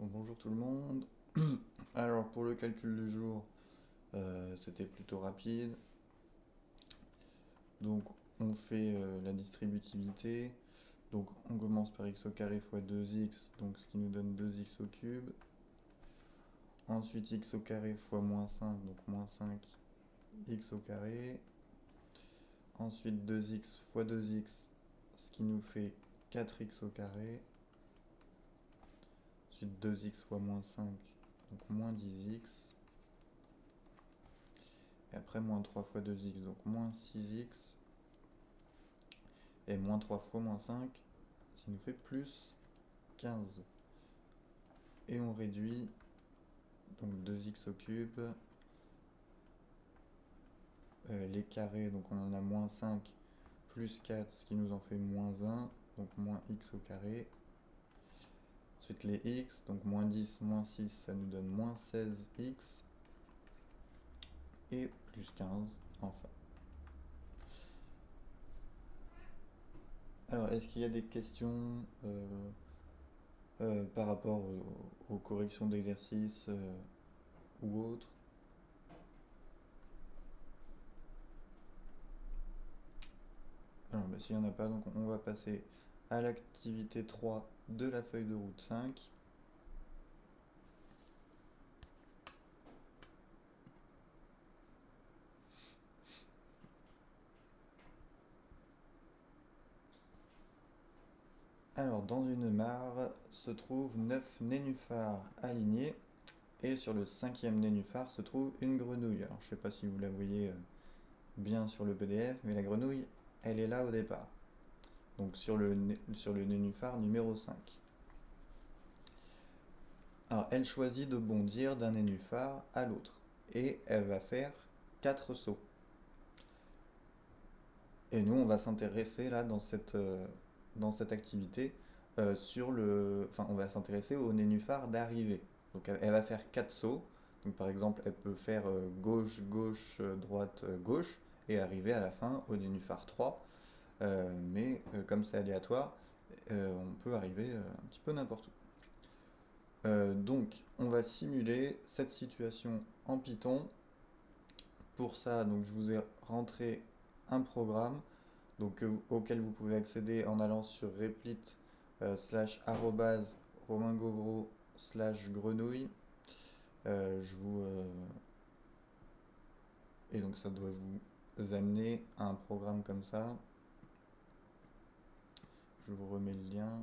Bon, bonjour tout le monde. Alors pour le calcul du jour, c'était plutôt rapide. Donc on fait la distributivité. Donc on commence par x au carré fois 2x, donc ce qui nous donne 2x au cube. Ensuite x au carré fois moins 5, donc moins 5x au carré. Ensuite 2x fois 2x, ce qui nous fait 4x au carré. Ensuite 2x fois moins 5, donc moins 10x. Et après moins 3 fois 2x, donc moins 6x. Et moins 3 fois moins 5, ça nous fait plus 15. Et on réduit, donc 2x au cube. Les carrés, donc on en a moins 5 plus 4, ce qui nous en fait moins 1, donc moins x au carré. Ensuite les x, donc moins 10, moins 6, ça nous donne moins 16x. Et plus 15, enfin. Alors, est-ce qu'il y a des questions par rapport aux corrections d'exercices ou autres? Alors, bah, s'il n'y en a pas, donc on va passer à l'activité 3 de la feuille de route 5. Alors, dans une mare se trouvent 9 nénuphars alignés, et sur le cinquième nénuphar se trouve une grenouille. Alors, je ne sais pas si vous la voyez bien sur le PDF, mais la grenouille, elle est là au départ. Donc, sur le nénuphar numéro 5. Alors, elle choisit de bondir d'un nénuphar à l'autre, et elle va faire 4 sauts. Et nous, on va s'intéresser là dans cette activité on va s'intéresser au nénuphar d'arrivée. Donc, elle va faire 4 sauts. Donc, par exemple, elle peut faire gauche, gauche, droite, gauche, et arriver à la fin au nénuphar 3. Mais comme c'est aléatoire, on peut arriver un petit peu n'importe où. Donc, on va simuler cette situation en Python. Pour ça, donc, je vous ai rentré un programme auquel vous pouvez accéder en allant sur replit slash arrobase romaingovro slash grenouille. Et donc ça doit vous amener à un programme comme ça. Je vous remets le lien.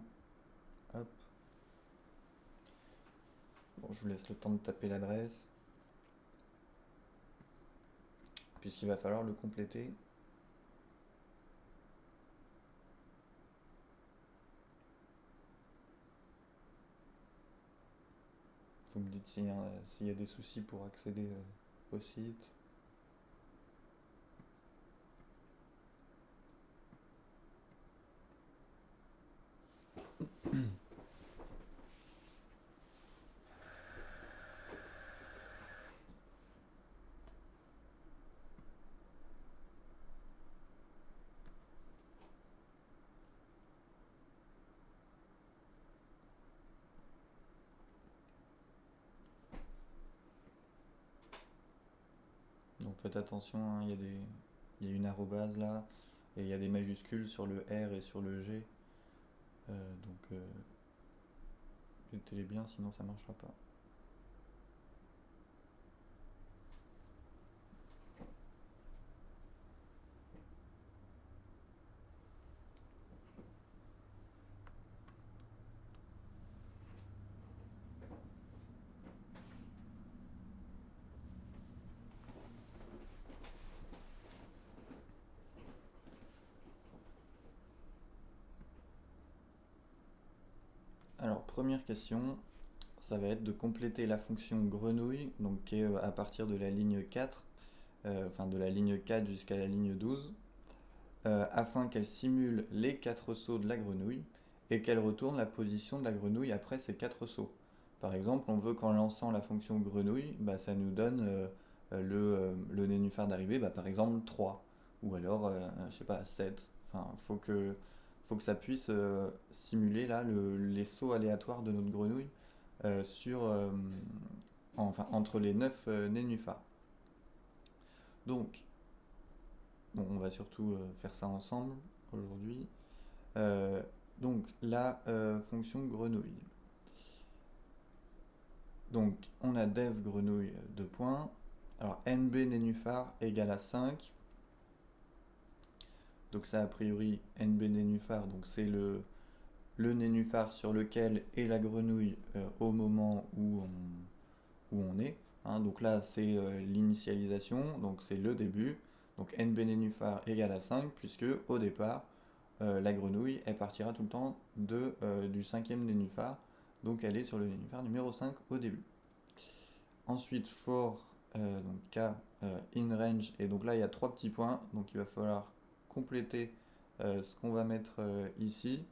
Hop. Bon, je vous laisse le temps de taper l'adresse, puisqu'il va falloir le compléter. Vous me dites s'il y a des soucis pour accéder au site. Donc faites attention, hein, il y a une arrobase là, et il y a des majuscules sur le R et sur le G. Donc mettez-les bien, sinon ça marchera pas. Alors première question, ça va être de compléter la fonction grenouille, donc qui est à partir de la ligne 4, enfin de la ligne 4 jusqu'à la ligne 12, afin qu'elle simule les 4 sauts de la grenouille et qu'elle retourne la position de la grenouille après ces 4 sauts. Par exemple, on veut qu'en lançant la fonction grenouille, bah, ça nous donne le nénuphar d'arrivée, bah, par exemple 3, ou alors, je sais pas, 7. Enfin, faut que ça puisse simuler là les sauts aléatoires de notre grenouille sur, enfin, entre les 9 nénuphars. Donc, bon, on va surtout faire ça ensemble aujourd'hui. Euh, donc, la fonction grenouille. Donc, on a def grenouille 2 points. Alors, nb nénuphar égale à 5. Donc, ça, a priori, nb nénuphar, donc c'est le nénuphar sur lequel est la grenouille au moment où on est. Hein. Donc là, c'est l'initialisation, donc c'est le début. Donc nb nénuphar égale à 5, puisque au départ, la grenouille, elle partira tout le temps du cinquième nénuphar. Donc elle est sur le nénuphar numéro 5 au début. Ensuite, for donc k in range, et donc là il y a 3 petits points, donc il va falloir compléter ce qu'on va mettre ici.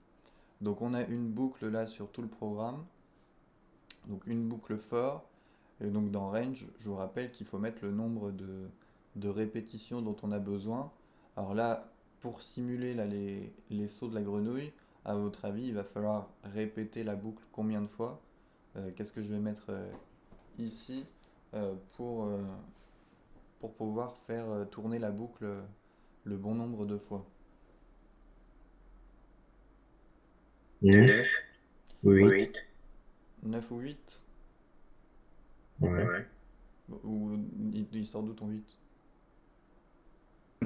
Donc on a une boucle là sur tout le programme, donc une boucle for, et donc dans range, je vous rappelle qu'il faut mettre le nombre de répétitions dont on a besoin. Alors là, pour simuler là, les sauts de la grenouille, à votre avis, il va falloir répéter la boucle combien de fois? Qu'est-ce que je vais mettre ici euh, pour, euh, pour pouvoir faire tourner la boucle le bon nombre de fois? 9, 8, 9 ou 8? ouais. Ou il sort d'où ton 8?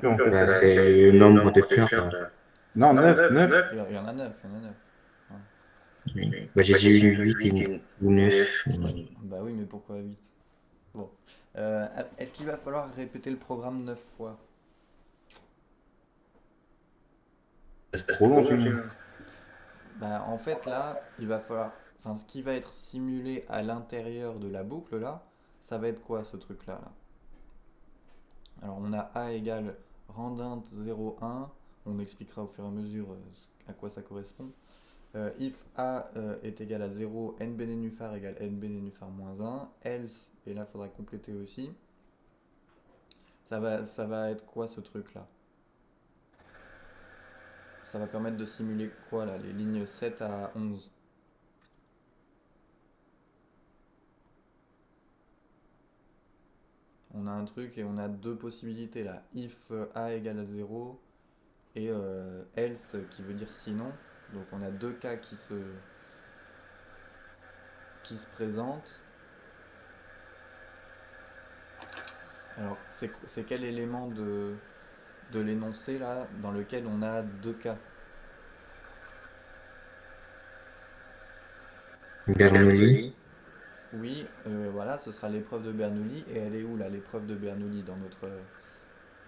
Bah, c'est le nombre de fleurs. Non, 9, 9. Il y en a 9, il y en a 9. Ouais. Oui. Bah, j'ai dit une 8 ou 9. Bah oui, mais pourquoi 8? Bon. Est-ce qu'il va falloir répéter le programme 9 fois? C'est trop long, sinon. Bah en fait là, il va falloir... Enfin, ce qui va être simulé à l'intérieur de la boucle là, ça va être quoi ce truc là? Alors on a a égale randint 0,1. On expliquera au fur et à mesure à quoi ça correspond. If a est égal à 0, nb nénuphar égale nb nénuphar moins 1, else, et là il faudra compléter aussi. Ça va être quoi ce truc là? Ça va permettre de simuler quoi là? Les lignes 7 à 11. On a un truc et on a deux possibilités là. If a égale à 0 et else qui veut dire sinon. Donc on a deux cas qui se présentent. Alors c'est quel élément de l'énoncé là dans lequel on a deux cas? Bernoulli. Oui, voilà, ce sera l'épreuve de Bernoulli. Et elle est où là, l'épreuve de Bernoulli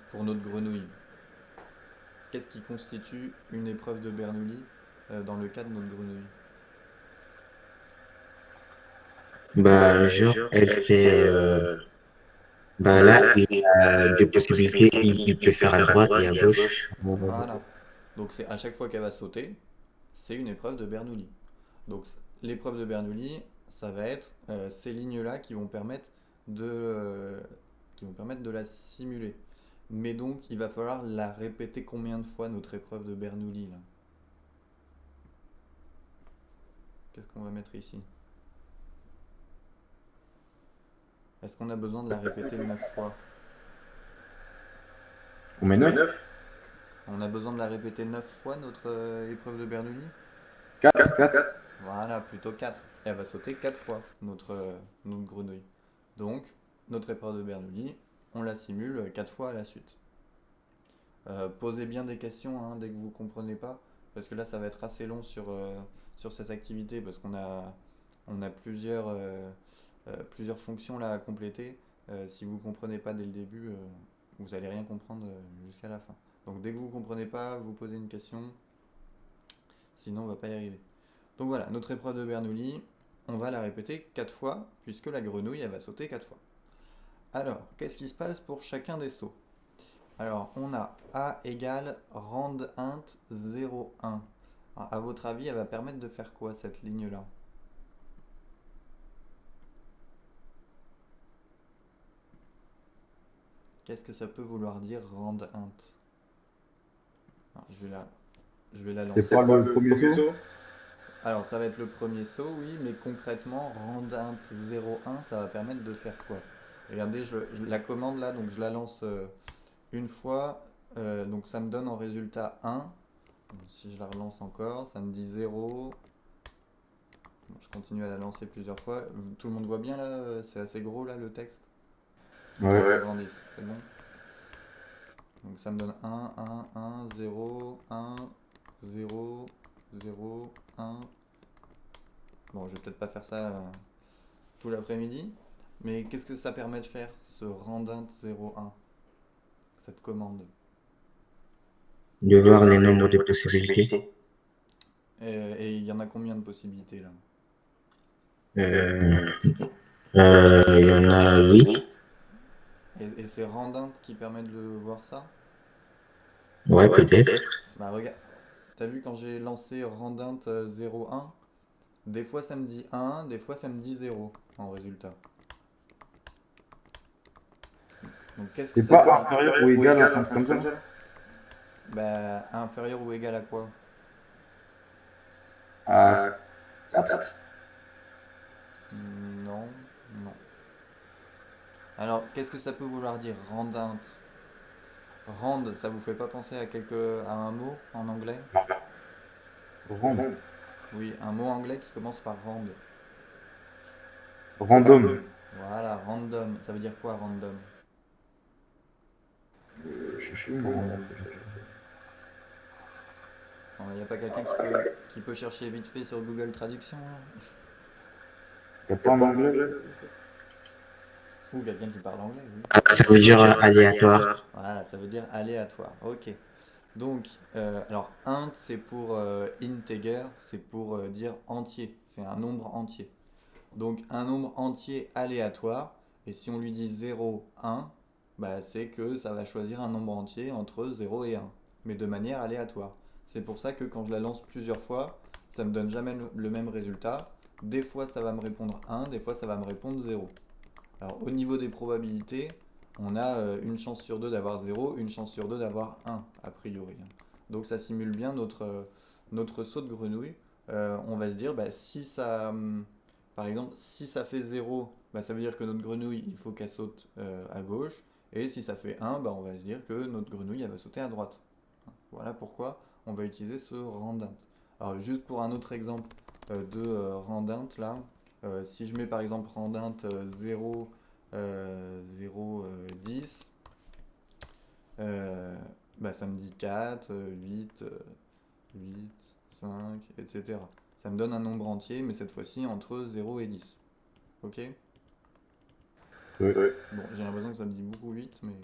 pour notre grenouille? Qu'est-ce qui constitue une épreuve de Bernoulli dans le cas de notre grenouille? Bah, genre, elle fait. Bah, là, il a deux possibilités. Il peut faire à droite et à gauche. Voilà. Donc c'est à chaque fois qu'elle va sauter, c'est une épreuve de Bernoulli. Donc l'épreuve de Bernoulli, ça va être ces lignes-là qui vont permettre de la simuler. Mais donc il va falloir la répéter combien de fois notre épreuve de Bernoulli là? Qu'est-ce qu'on va mettre ici? Est-ce qu'on a besoin de la répéter 9 fois? On met 9. On a besoin de la répéter 9 fois notre épreuve de Bernoulli? 4, 4. Voilà, plutôt 4. Elle va sauter 4 fois notre grenouille. Donc notre épreuve de Bernoulli, on la simule 4 fois à la suite. Posez bien des questions hein, dès que vous ne comprenez pas, parce que là ça va être assez long sur cette activité, parce qu'on a plusieurs fonctions là à compléter. Si vous ne comprenez pas dès le début, vous n'allez rien comprendre jusqu'à la fin. Donc dès que vous ne comprenez pas, vous posez une question, sinon on ne va pas y arriver. Donc voilà, notre épreuve de Bernoulli, on va la répéter 4 fois, puisque la grenouille elle va sauter 4 fois. Alors, qu'est-ce qui se passe pour chacun des sauts? Alors, on a a égale randint 0,1. À votre avis, elle va permettre de faire quoi cette ligne-là? Qu'est-ce que ça peut vouloir dire randint? Alors, je vais la C'est lancer. pas le premier saut? Alors, ça va être le premier saut, oui, mais concrètement, randint 0,1, ça va permettre de faire quoi? Regardez, la commande là, donc je la lance une fois, donc ça me donne en résultat 1. Donc, si je la relance encore, ça me dit 0. Bon, je continue à la lancer plusieurs fois. Tout le monde voit bien là, c'est assez gros là le texte. Ouais. Je l'agrandisse, c'est bon. Donc ça me donne 1, 1, 1, 0, 1, 0, 0, 1. Bon, je vais peut-être pas faire ça tout l'après-midi. Mais qu'est-ce que ça permet de faire, ce randint 01, cette commande? De voir les nombres de possibilités. Et il y en a combien de possibilités là? Euh, il y en a 8. Et c'est randint qui permet de voir ça? Ouais, peut-être. Bah regarde, t'as vu quand j'ai lancé randint 01, des fois ça me dit 1, des fois ça me dit 0 en résultat. Donc qu'est-ce que C'est ça peut pas dire? inférieur ou égal à un truc comme ça? Bah inférieur ou égal à quoi? À 4. Non, non. Alors qu'est-ce que ça peut vouloir dire randint? Rand, ça vous fait pas penser à un mot en anglais? Rond. Oui, un mot anglais qui commence par rand. Random. Voilà, random. Ça veut dire quoi random? Je sais pas. Il n'y a pas quelqu'un qui peut chercher vite fait sur Google Traduction là? Y a pas en anglais? Ou quelqu'un qui parle anglais, oui. Ça veut dire aléatoire. Voilà, ça veut dire aléatoire. Ok. Donc, alors int c'est pour integer, c'est pour dire entier. C'est un nombre entier. Donc un nombre entier aléatoire. Et si on lui dit 0, 1, bah, c'est que ça va choisir un nombre entier entre 0 et 1. Mais de manière aléatoire. C'est pour ça que quand je la lance plusieurs fois, ça me donne jamais le même résultat. Des fois ça va me répondre 1, des fois ça va me répondre 0. Alors au niveau des probabilités, on a une chance sur deux d'avoir 0, une chance sur deux d'avoir 1, a priori. Donc ça simule bien notre saut de grenouille. On va se dire, bah, si ça, par exemple, si ça fait 0, bah, ça veut dire que notre grenouille, il faut qu'elle saute à gauche. Et si ça fait 1, bah, on va se dire que notre grenouille, elle va sauter à droite. Voilà pourquoi on va utiliser ce randint. Alors juste pour un autre exemple de randint, là, si je mets par exemple randint 0, 0, 10, bah, ça me dit 4, 8, 8, 5, etc. Ça me donne un nombre entier, mais cette fois-ci entre 0 et 10. Ok? Ouais. Bon, j'ai l'impression que ça me dit beaucoup 8, mais...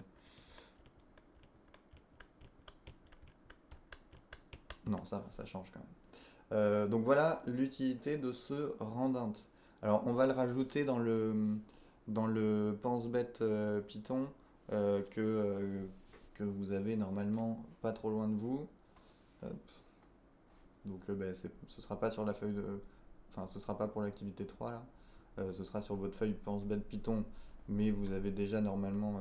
Non, ça change quand même. Donc voilà l'utilité de ce randint. Alors on va le rajouter dans le pense-bête Python que vous avez normalement pas trop loin de vous. Hop. Donc ben, ce sera pas sur la feuille de... Enfin ce sera pas pour l'activité 3 là. Ce sera sur votre feuille pense-bête Python, mais vous avez déjà normalement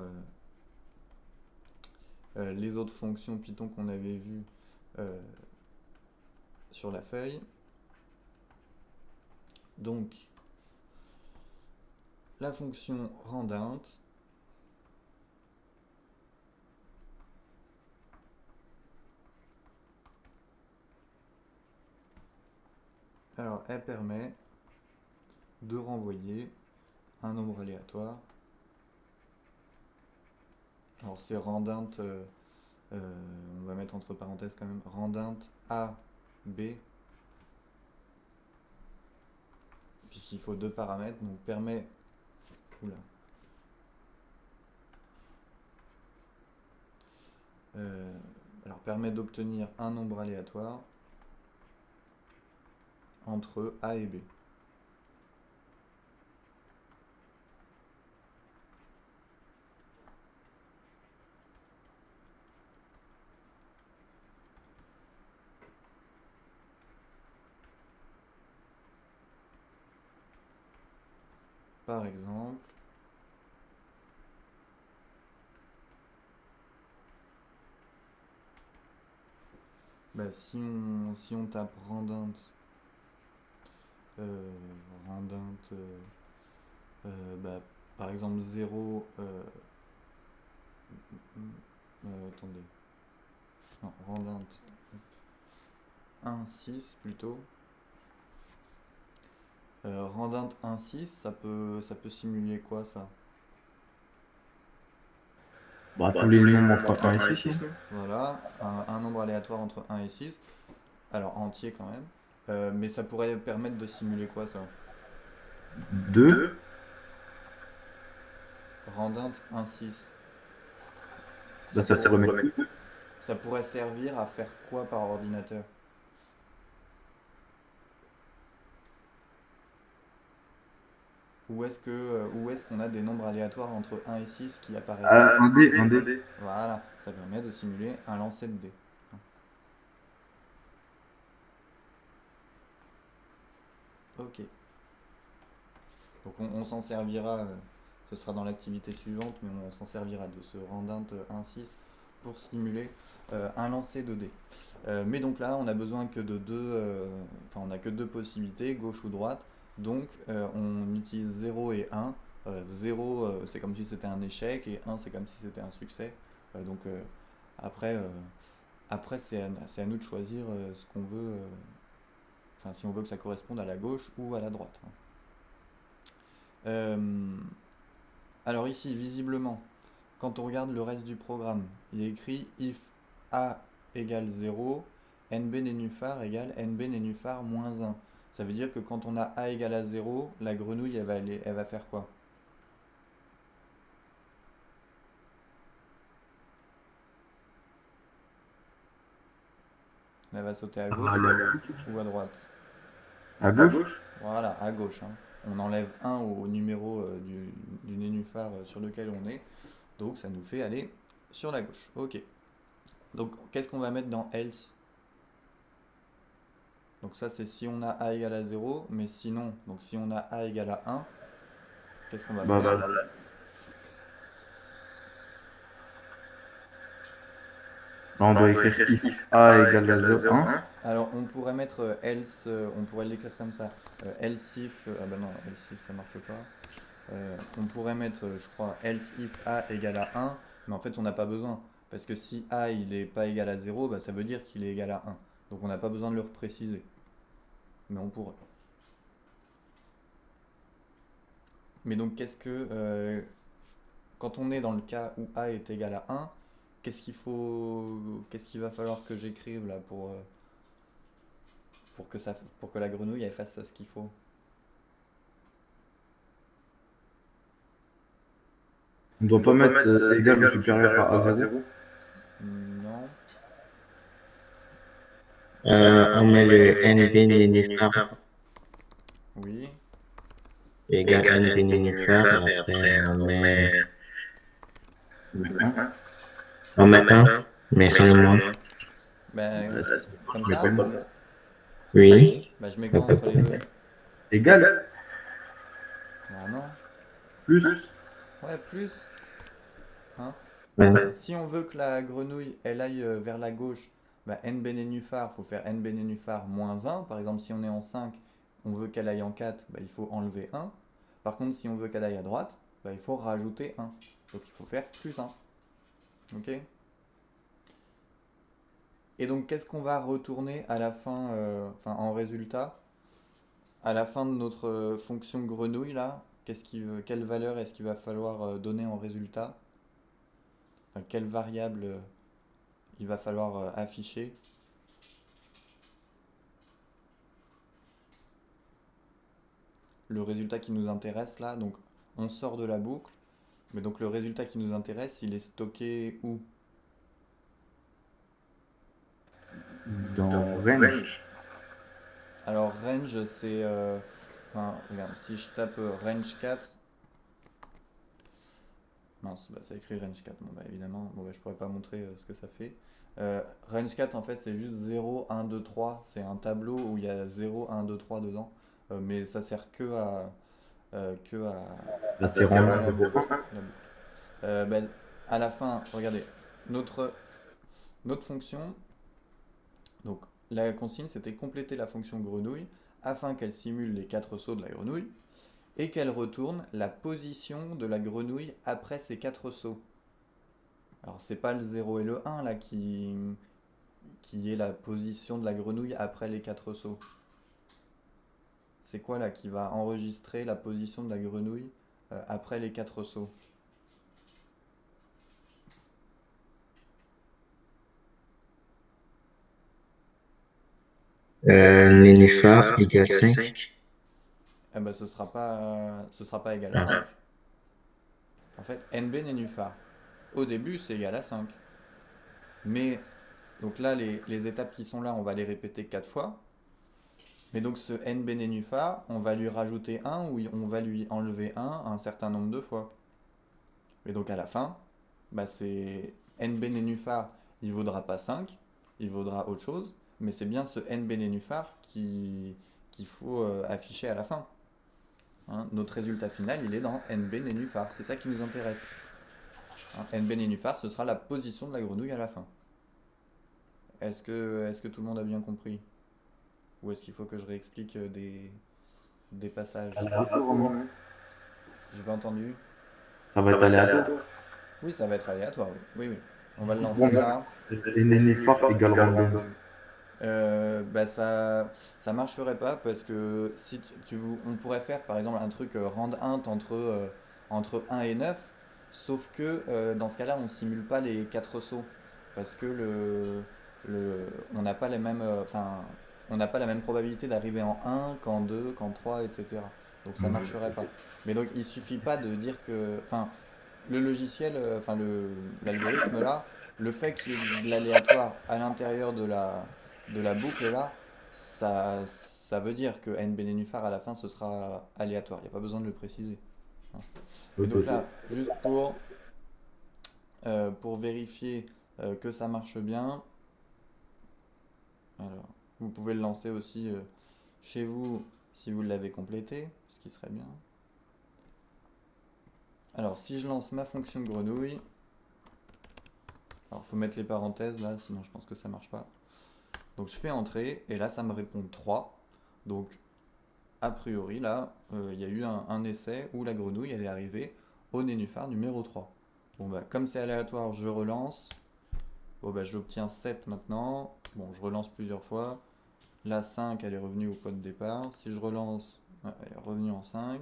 les autres fonctions Python qu'on avait vues euh, sur la feuille. Donc la fonction randint, alors elle permet de renvoyer un nombre aléatoire. Alors c'est randint, on va mettre entre parenthèses quand même, randint A, B, puisqu'il faut deux paramètres, donc permet, oula, euh, alors permet d'obtenir un nombre aléatoire entre A et B. Par exemple, bah, si on tape randint euh, rendinte, bah, par exemple 0, attendez, non, rendinte 1, 6 plutôt. Rendinte 1, 6, ça peut simuler quoi ça? Bah, tous les nombres entre 1 et 6, non? Voilà, un nombre aléatoire entre 1 et 6, alors entier quand même. Mais ça pourrait permettre de simuler quoi ça? 2. Rendinte 1, 6. Bah, Ça, ça pourrait mettre. ça pourrait servir à faire quoi par ordinateur? Où est-ce qu'on a des nombres aléatoires entre 1 et 6 qui apparaissent? Un dé, un dé. Voilà, ça permet de simuler un lancer de dés. Ok. Donc on s'en servira, ce sera dans l'activité suivante, mais on s'en servira de ce rendinte 1-6 pour simuler un lancer de dés. Mais donc là, on a besoin que de enfin on a que deux possibilités, gauche ou droite. Donc on utilise 0 et 1. 0 c'est comme si c'était un échec et 1 c'est comme si c'était un succès. Donc après, euh, après c'est à nous de choisir ce qu'on veut, enfin si on veut que ça corresponde à la gauche ou à la droite. Euh, alors ici, visiblement, quand on regarde le reste du programme, il est écrit if a égale 0, nb nénuphar égale nb nénuphar moins 1. Ça veut dire que quand on a a égale à 0, la grenouille, elle va faire quoi? Elle va sauter à gauche ou à droite? À gauche. Voilà, à gauche, hein. On enlève 1 au numéro du nénuphar sur lequel on est, donc ça nous fait aller sur la gauche. Ok. Donc qu'est-ce qu'on va mettre dans else? Donc ça c'est si on a a égale à 0, mais sinon, donc si on a a égale à 1, qu'est-ce qu'on va Bah, faire? on doit écrire if a égale à 0, 1. Alors on pourrait mettre else, on pourrait l'écrire comme ça, else if, ah bah non, else if ça marche pas. On pourrait mettre, je crois, else if a égale à 1, mais en fait on n'a pas besoin, parce que si a il est pas égal à 0, bah, ça veut dire qu'il est égal à 1. Donc on n'a pas besoin de le repréciser, mais on pourrait. Mais donc quand on est dans le cas où a est égal à 1, qu'est-ce qu'il va falloir que j'écrive là pour que la grenouille elle fasse ce qu'il faut? On doit pas mettre égal ou supérieur à 0. Non. On met le NB nénuphar Oui. égale NB nénuphar et après on met 1, mais sans le moins. Ben, Bah, ça, comme mais ça? pas moi. Oui. Ben, je mets quoi entre les deux? Égal. Ah non. Plus. Ouais, plus. Hein? Ouais. Si on veut que la grenouille elle aille vers la gauche, bah, nb nénuphar, faut faire nb nénuphar moins 1. Par exemple, si on est en 5, on veut qu'elle aille en 4, bah, il faut enlever 1. Par contre, si on veut qu'elle aille à droite, bah, il faut rajouter 1. Donc il faut faire plus 1. Ok? Et donc qu'est-ce qu'on va retourner à la fin, enfin en résultat, à la fin de notre fonction grenouille là? Quelle valeur est-ce qu'il va falloir donner en résultat? Enfin, quelle variable il va falloir afficher? Le résultat qui nous intéresse là, donc on sort de la boucle, mais donc le résultat qui nous intéresse, il est stocké où? Dans range. Alors range c'est, enfin regarde, si je tape range 4, mince, bah, ça écrit range 4, bon bah évidemment, bon, bah, je pourrais pas montrer ce que ça fait. Range 4 en fait c'est juste 0, 1, 2, 3, c'est un tableau où il y a 0, 1, 2, 3 dedans, mais ça sert que à Là, c'est fermer range. la boucle. Ben, à la fin, regardez, notre, notre fonction, donc la consigne c'était compléter la fonction grenouille afin qu'elle simule les 4 sauts de la grenouille et qu'elle retourne la position de la grenouille après ces 4 sauts. Alors c'est pas le 0 et le 1 là qui est la position de la grenouille après les 4 sauts. C'est quoi là qui va enregistrer la position de la grenouille après les 4 sauts? Nénuphar égale 5. Eh ben ce sera pas égal à 5. En fait, NB nénuphar. Au début, c'est égal à 5. Mais, donc là, les étapes qui sont là, on va les répéter 4 fois. Mais donc ce NB nénuphar, on va lui rajouter 1 ou on va lui enlever 1 certain nombre de fois. Et donc à la fin, bah c'est NB nénuphar, il vaudra pas 5, il vaudra autre chose, mais c'est bien ce NB nénuphar qu'il faut afficher à la fin. Hein, notre résultat final, il est dans NB nénuphar, c'est ça qui nous intéresse. Hein, NB nénuphar, ce sera la position de la grenouille à la fin. Est-ce que tout le monde a bien compris? Ou est-ce qu'il faut que je réexplique des passages? J'ai pas entendu. Ça va être aléatoire. Oui, ça va être aléatoire, oui. Oui, oui. On va le Bon, lancer bah, là. et nénuphar égale random. Bah ça marcherait pas parce que si on pourrait faire par exemple un truc rand int entre 1 et 9, sauf que dans ce cas-là on simule pas les 4 sauts parce que on n'a pas les mêmes enfin on n'a pas la même probabilité d'arriver en 1 qu'en 2 qu'en 3 etc. Donc ça marcherait pas. Mais donc il suffit pas de dire que enfin le logiciel enfin l'algorithme là, le fait qu'il y ait de l'aléatoire à l'intérieur de la boucle là, ça veut dire que n nénuphar à la fin ce sera aléatoire. Il n'y a pas besoin de le préciser. Hein. Et Ok. donc là, juste pour vérifier que ça marche bien, alors, vous pouvez le lancer aussi chez vous si vous l'avez complété, ce qui serait bien. Alors si je lance ma fonction grenouille, alors faut mettre les parenthèses là, sinon je pense que ça marche pas. Donc je fais entrer et là ça me répond 3. Donc a priori là, il y a eu un essai où la grenouille elle est arrivée au nénuphar numéro 3. Bon bah comme c'est aléatoire, je relance. Bon bah j'obtiens 7 maintenant. Bon, je relance plusieurs fois. La 5 elle est revenue au point de départ. Si je relance, elle est revenue en 5.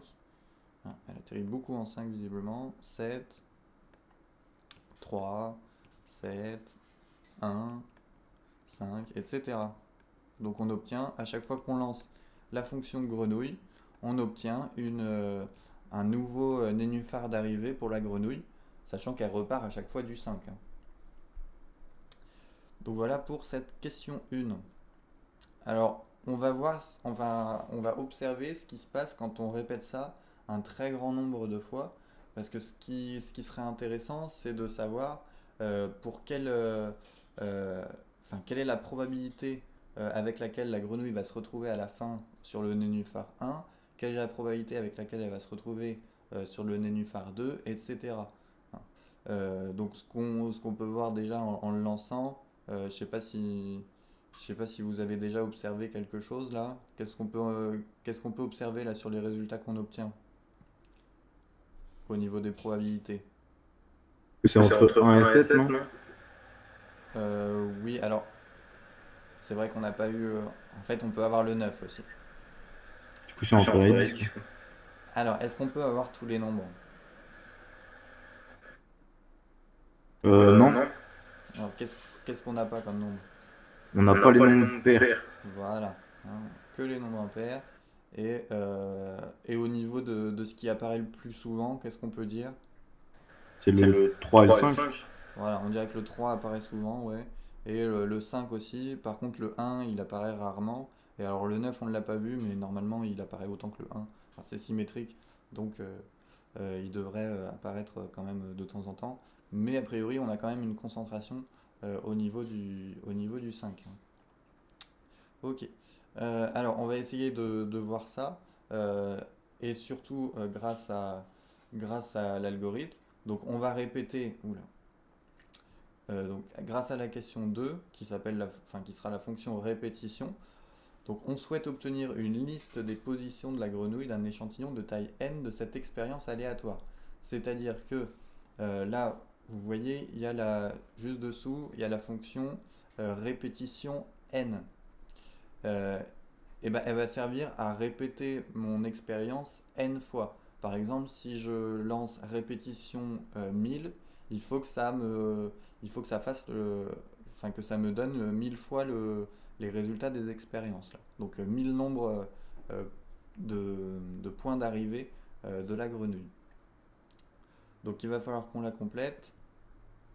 Elle atterrit beaucoup en 5 visiblement. 7, 3, 7, 1, 5, etc. Donc on obtient, à chaque fois qu'on lance la fonction grenouille, on obtient un nouveau nénuphar d'arrivée pour la grenouille, sachant qu'elle repart à chaque fois du 5. Hein. Donc voilà pour cette question 1. Alors on va voir, on va observer ce qui se passe quand on répète ça un très grand nombre de fois, parce que ce qui serait intéressant, c'est de savoir pour quelle est la probabilité avec laquelle la grenouille va se retrouver à la fin sur le nénuphar 1, quelle est la probabilité avec laquelle elle va se retrouver sur le nénuphar 2, etc. Hein. Donc ce qu'on peut voir déjà en le lançant, je sais pas si vous avez déjà observé quelque chose là. Qu'est-ce qu'on peut observer là sur les résultats qu'on obtient au niveau des probabilités? C'est entre 1 et 7, non? Oui, alors c'est vrai qu'on n'a pas eu. En fait, on peut avoir le 9 aussi. Du coup, c'est entre 1 et 10. Alors, est-ce qu'on peut avoir tous les nombres? Non, Alors, qu'est-ce qu'on n'a pas comme nombre? on n'a pas les nombres pairs. Voilà, hein, que les nombres impairs. Et au niveau de ce qui apparaît le plus souvent, qu'est-ce qu'on peut dire? C'est le 3 et le 5. Voilà, on dirait que le 3 apparaît souvent, ouais. Et le 5 aussi. Par contre, le 1, il apparaît rarement. Et alors, le 9, on ne l'a pas vu, mais normalement, il apparaît autant que le 1. Enfin, c'est symétrique, donc il devrait apparaître quand même de temps en temps. Mais a priori, on a quand même une concentration au niveau du 5. Hein. Ok. Alors, on va essayer de voir ça. Et surtout, grâce à l'algorithme. Donc, on va répéter. Oula. Donc, grâce à la question 2, qui sera la fonction répétition, Donc on souhaite obtenir une liste des positions de la grenouille d'un échantillon de taille n de cette expérience aléatoire. C'est-à-dire que là, vous voyez, il y a juste dessous, il y a la fonction répétition n. Et ben, elle va servir à répéter mon expérience n fois. Par exemple, si je lance répétition 1000, il faut que ça fasse enfin que ça me donne 1000 fois les résultats des expériences là. Donc 1000 nombres de points d'arrivée de la grenouille. Donc il va falloir qu'on la complète.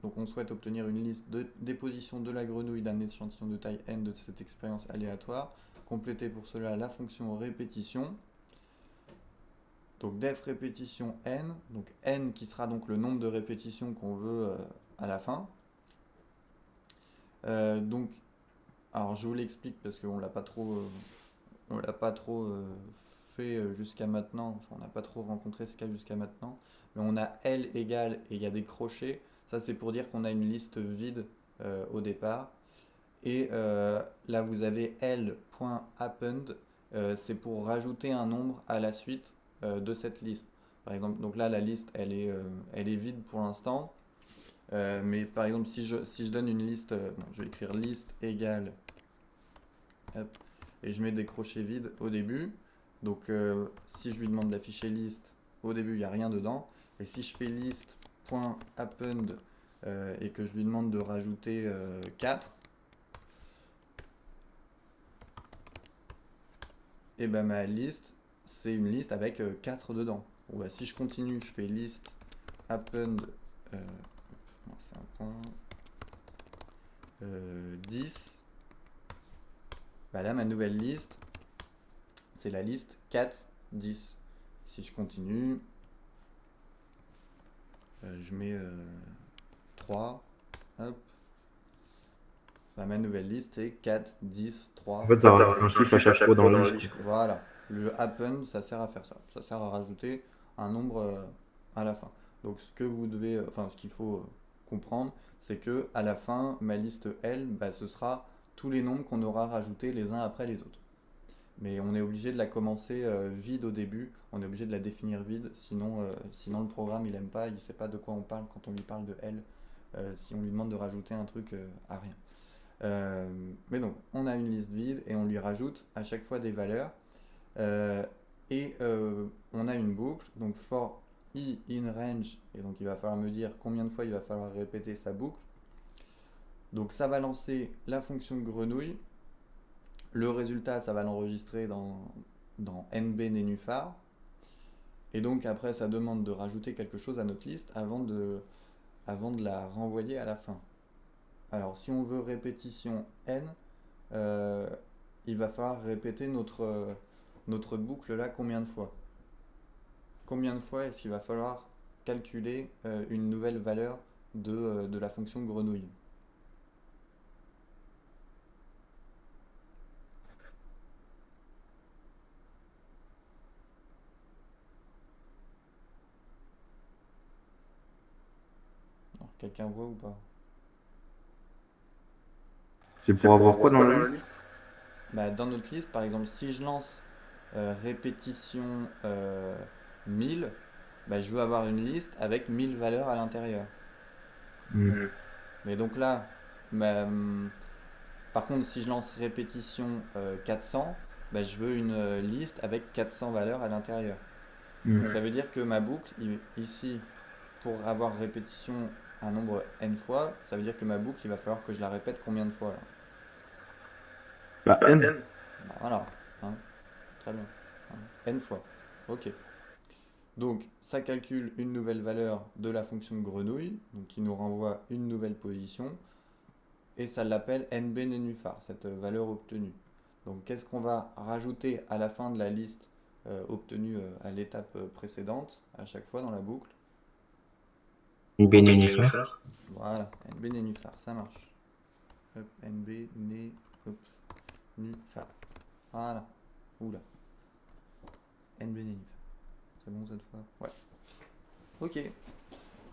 Donc on souhaite obtenir une liste des positions de la grenouille d'un échantillon de taille n de cette expérience aléatoire. Compléter pour cela la fonction répétition. Donc def répétition n, donc n qui sera donc le nombre de répétitions qu'on veut à la fin. Donc, alors je vous l'explique parce qu'on l'a pas trop, fait jusqu'à maintenant. Enfin, on n'a pas trop rencontré ce cas jusqu'à maintenant. Mais on a L égale et il y a des crochets. Ça c'est pour dire qu'on a une liste vide au départ. Et là vous avez L.append, c'est pour rajouter un nombre à la suite de cette liste. Par exemple, donc là la liste elle est vide pour l'instant. Mais par exemple si je donne une liste, je vais écrire liste égale, hop, et je mets des crochets vides au début. Donc si je lui demande d'afficher liste, au début il n'y a rien dedans. Et si je fais list.append et que je lui demande de rajouter 4, et ben ma liste, c'est une liste avec 4 dedans. Bon, bah, si je continue, je fais list append, non, c'est un point, 10, bah là ma nouvelle liste, c'est la liste 4, 10. Si je continue, je mets 3, hop, bah, ma nouvelle liste est 4, 10, 3. En fait, ça rajoute un chiffre à chaque fois dans la liste. Voilà, le append, ça sert à faire ça. Ça sert à rajouter un nombre à la fin. Donc ce que vous devez, enfin ce qu'il faut comprendre, c'est que à la fin, ma liste L, bah, ce sera tous les nombres qu'on aura rajoutés les uns après les autres. Mais on est obligé de la commencer vide au début, on est obligé de la définir vide, sinon le programme il aime pas, il sait pas de quoi on parle quand on lui parle de L, si on lui demande de rajouter un truc à rien. Mais donc, on a une liste vide et on lui rajoute à chaque fois des valeurs. Et on a une boucle, donc for i in range, et donc il va falloir me dire combien de fois il va falloir répéter sa boucle. Donc ça va lancer la fonction grenouille. Le résultat, ça va l'enregistrer dans nb nénuphar. Et donc après, ça demande de rajouter quelque chose à notre liste avant de la renvoyer à la fin. Alors, si on veut répétition n, il va falloir répéter notre boucle là combien de fois? Combien de fois est-ce qu'il va falloir calculer une nouvelle valeur de la fonction grenouille? Alors, quelqu'un voit ou pas? C'est pour avoir quoi dans la liste? Bah, dans notre liste, par exemple, si je lance répétition 1000, bah, je veux avoir une liste avec 1000 valeurs à l'intérieur. Mais donc là, par contre, si je lance répétition 400, bah, je veux une liste avec 400 valeurs à l'intérieur. Donc ça veut dire que ma boucle, ici, pour avoir répétition un nombre n fois, ça veut dire que ma boucle, il va falloir que je la répète combien de fois là? Bah, n. Bah, voilà, hein, très bien. Hein, n fois. Ok. Donc ça calcule une nouvelle valeur de la fonction grenouille, donc qui nous renvoie une nouvelle position, et ça l'appelle nb nénuphar, cette valeur obtenue. Donc qu'est-ce qu'on va rajouter à la fin de la liste obtenue à l'étape précédente, à chaque fois dans la boucle? nb nénuphar. Voilà, nb nénuphar, ça marche. Hop, nb nénuphar. Voilà. Oula. nb nénuphar. C'est bon cette fois? Ouais. Ok.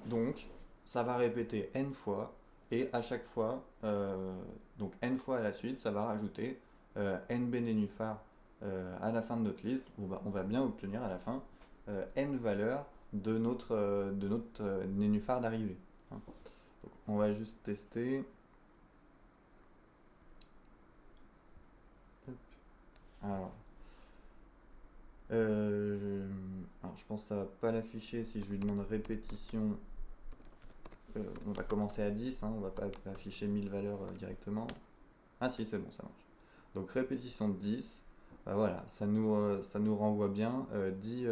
Donc, ça va répéter n fois, et à chaque fois, donc n fois à la suite, ça va rajouter NB nénuphars à la fin de notre liste, on va bien obtenir à la fin n valeurs de notre nénuphar d'arrivée. Hein. Donc, on va juste tester. Hop. Alors, je pense que ça va pas l'afficher si je lui demande répétition. On va commencer à 10, hein, on va pas afficher 1000 valeurs directement. Ah si, c'est bon, ça marche. Donc répétition de 10, voilà, ça nous renvoie bien 10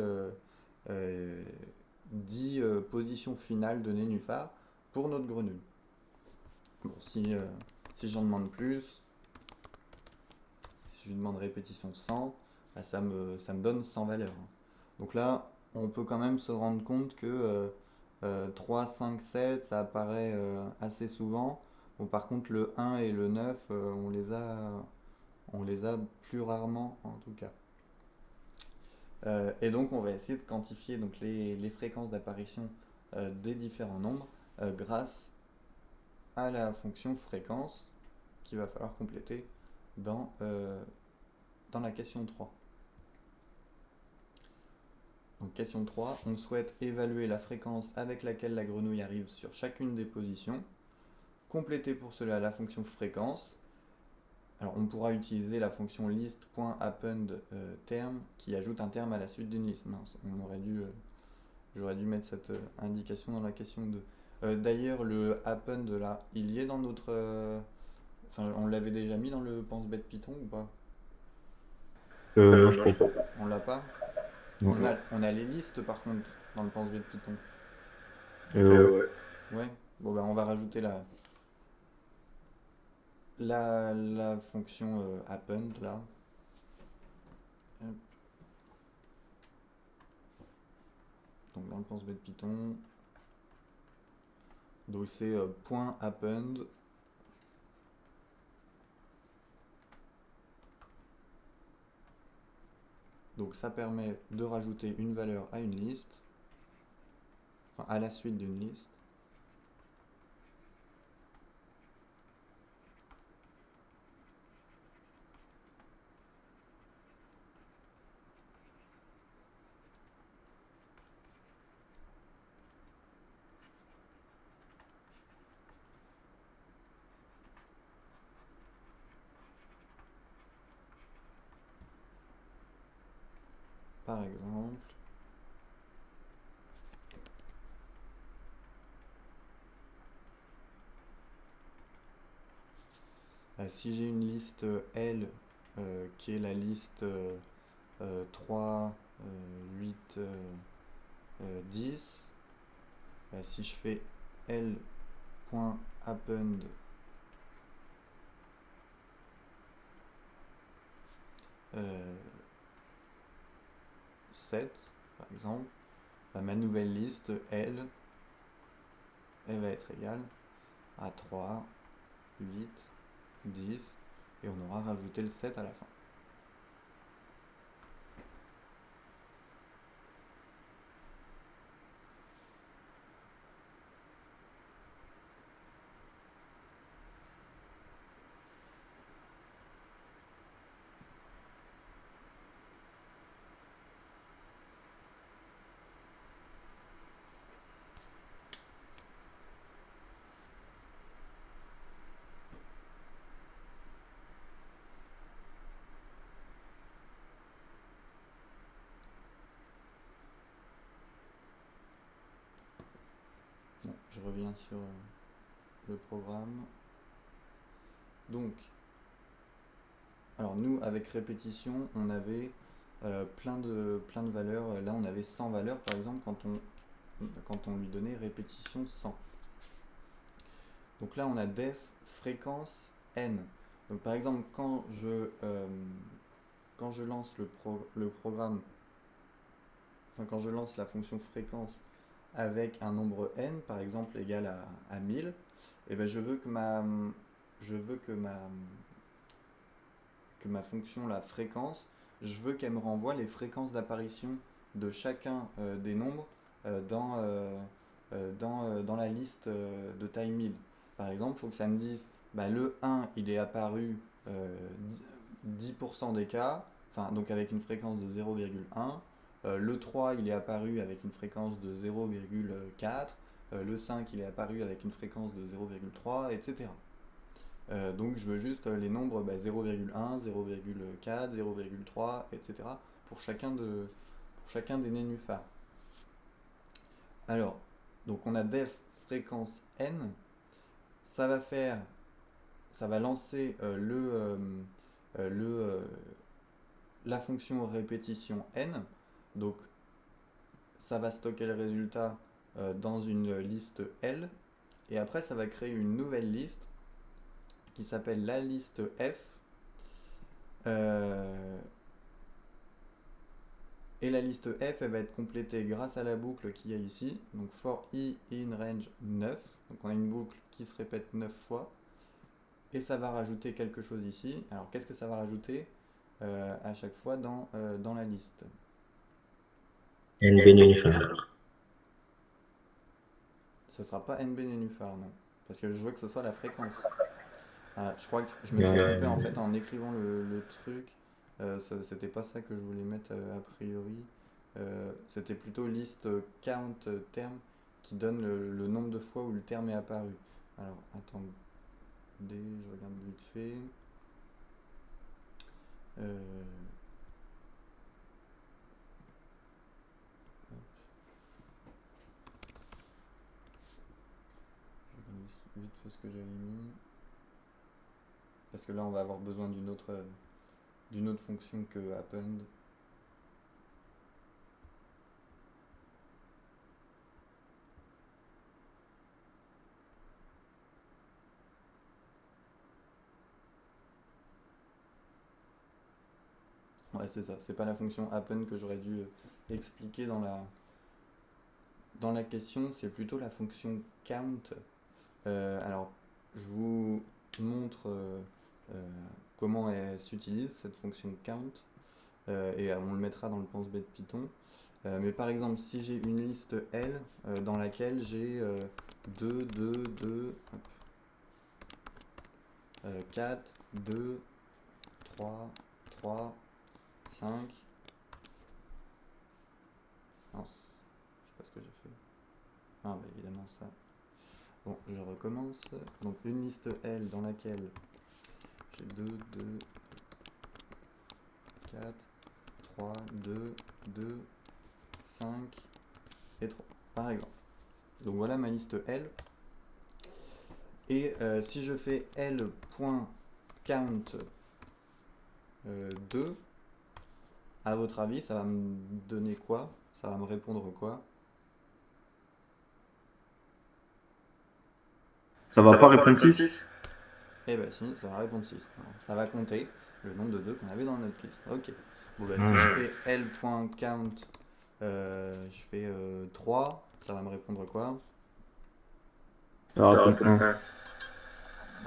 positions finales de nénuphar pour notre grenouille. Bon, si j'en demande plus, si je lui demande répétition 100, ça me donne 100 valeurs. Hein. Donc là, on peut quand même se rendre compte que 3, 5, 7, ça apparaît assez souvent. Bon, par contre, le 1 et le 9, on les a plus rarement en tout cas. Et donc on va essayer de quantifier donc, les fréquences d'apparition des différents nombres grâce à la fonction fréquence qu'il va falloir compléter dans la question 3. Donc question 3, on souhaite évaluer la fréquence avec laquelle la grenouille arrive sur chacune des positions. Compléter pour cela la fonction fréquence. Alors on pourra utiliser la fonction list.append term qui ajoute un terme à la suite d'une liste. Mince, j'aurais dû mettre cette indication dans la question 2. D'ailleurs le append là, il y est dans notre... on l'avait déjà mis dans le pense-bête Python ou pas? Non, je crois pas. On l'a pas? Non. On a les listes par contre dans le pense-bête Python. Ouais. Ouais. Bon on va rajouter la fonction append là. Hop. Donc dans le pense-bête Python. Donc c'est .append. Donc ça permet de rajouter une valeur à une liste, enfin à la suite d'une liste. Par exemple, si j'ai une liste L qui est la liste 3, 8, 10, si je fais L.append euh, 7 par exemple, ma nouvelle liste L elle va être égale à 3, 8, 10 et on aura rajouté le 7 à la fin. Bon, je reviens sur le programme. Donc, alors nous, avec répétition, on avait plein de valeurs. Là, on avait 100 valeurs, par exemple, quand on lui donnait répétition 100. Donc là, on a def fréquence n. Donc par exemple, quand je lance le programme, enfin, quand je lance la fonction fréquence avec un nombre n, par exemple égal à 1000, et ben je veux que ma fonction, la fréquence, je veux qu'elle me renvoie les fréquences d'apparition de chacun des nombres dans la liste de taille 1000. Par exemple, il faut que ça me dise le 1 il est apparu 10% des cas, enfin donc avec une fréquence de 0,1. Le 3 il est apparu avec une fréquence de 0,4. Le 5 il est apparu avec une fréquence de 0,3, etc. Donc je veux juste les nombres 0,1, 0,4, 0,3, etc. pour chacun des nénuphars. Alors, donc on a def fréquence n, ça va lancer la fonction répétition n, donc ça va stocker le résultat dans une liste L, et après ça va créer une nouvelle liste qui s'appelle la liste F, et la liste F elle va être complétée grâce à la boucle qu'il y a ici, donc for i in range 9, donc on a une boucle qui se répète 9 fois, et ça va rajouter quelque chose ici. Alors qu'est-ce que ça va rajouter à chaque fois dans la liste? NB nénuphar. Ce sera pas NB nénuphar, non, parce que je veux que ce soit la fréquence. Ah, je crois que je me suis trompé en fait en écrivant le truc. C'était pas ça que je voulais mettre a priori. C'était plutôt liste count terme qui donne le nombre de fois où le terme est apparu. Alors attendez, je regarde vite fait. Je regarde vite fait ce que j'avais mis. Parce que là on va avoir besoin d'une autre fonction que append. Ouais, c'est ça, c'est pas la fonction append que j'aurais dû expliquer dans la question, c'est plutôt la fonction count. Alors, je vous montre comment elle s'utilise, cette fonction count, et on le mettra dans le pense-bête Python. Mais par exemple, si j'ai une liste L dans laquelle j'ai 2, 2, 2, 4, 2, 3, 3, 5. Non, je sais pas ce que j'ai fait. Ah, bah évidemment ça. Bon, je recommence. Donc une liste L dans laquelle j'ai 2, 2, 4, 3, 2, 2, 5 et 3, par exemple. Donc voilà ma liste L. Et si je fais L.count 2, à votre avis, ça va me donner quoi? Ça va me répondre quoi? Ça va pas répondre 6? Eh ben si, ça va répondre 6. Alors, ça va compter le nombre de 2 qu'on avait dans notre liste. Ok. Bon bah si je fais L.count, je fais 3, ça va me répondre quoi? Ça va répondre 1.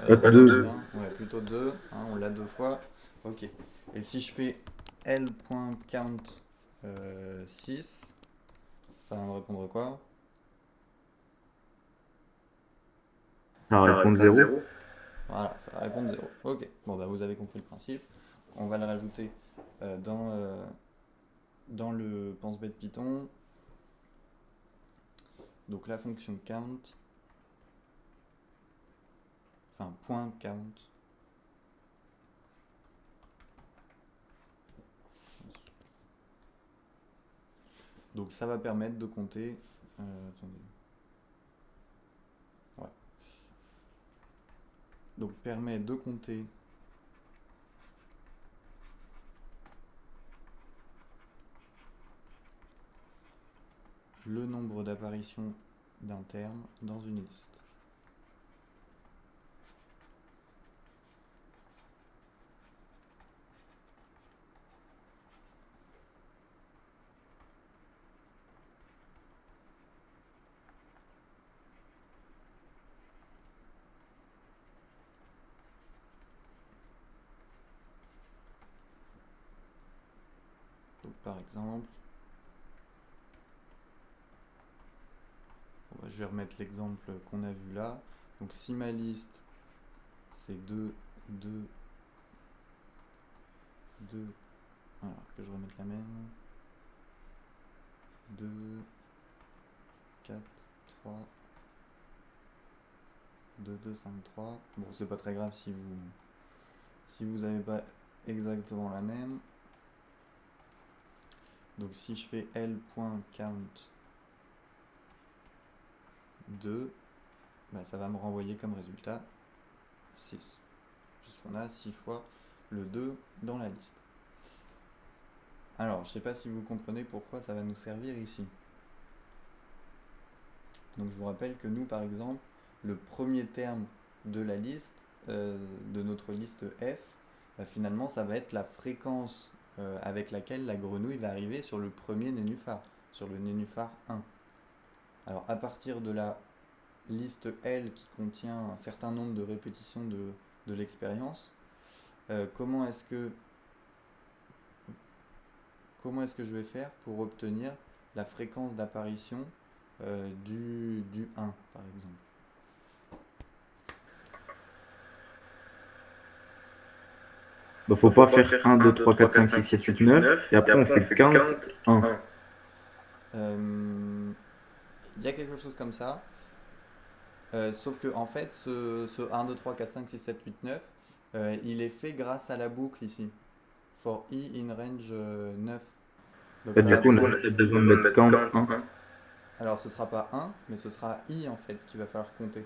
Plutôt 2. 1, ouais, plutôt 2, hein, on l'a 2 fois. Ok. Et si je fais L.count 6, ça va me répondre quoi? Ça va répondre 0. Voilà, ça va répondre 0. Ok. Bon bah vous avez compris le principe. On va le rajouter dans le pense-bête Python. Donc la fonction count, enfin point count. Donc ça va permettre de compter. Attendez. Ouais. Donc permet de compter le nombre d'apparitions d'un terme dans une liste. Donc par exemple, je vais remettre l'exemple qu'on a vu là. Donc si ma liste c'est 2, 2, 2, alors que je remette la même, 2, 4, 3, 2, 2, 5, 3. Bon, c'est pas très grave si vous n'avez pas exactement la même. Donc si je fais L.count 2, bah, ça va me renvoyer comme résultat 6, puisqu'on a 6 fois le 2 dans la liste. Alors, je ne sais pas si vous comprenez pourquoi ça va nous servir ici. Donc je vous rappelle que nous, par exemple, le premier terme de la liste, de notre liste F, bah, finalement, ça va être la fréquence avec laquelle la grenouille va arriver sur le premier nénuphar, sur le nénuphar 1. Alors à partir de la liste L qui contient un certain nombre de répétitions de l'expérience, comment est-ce que je vais faire pour obtenir la fréquence d'apparition du 1 par exemple? Bah, faut pas faire 1, 2, 3, 4, 5, 6, 7, 8, 9. Et après, on fait le count 1. Il y a quelque chose comme ça. Sauf que en fait, ce 1, 2, 3, 4, 5, 6, 7, 8, 9, il est fait grâce à la boucle ici. For i in range 9. Donc, Bah, du coup, on a peut-être besoin de mettre count 1. alors ce sera pas 1, mais ce sera i en fait qu'il va falloir compter.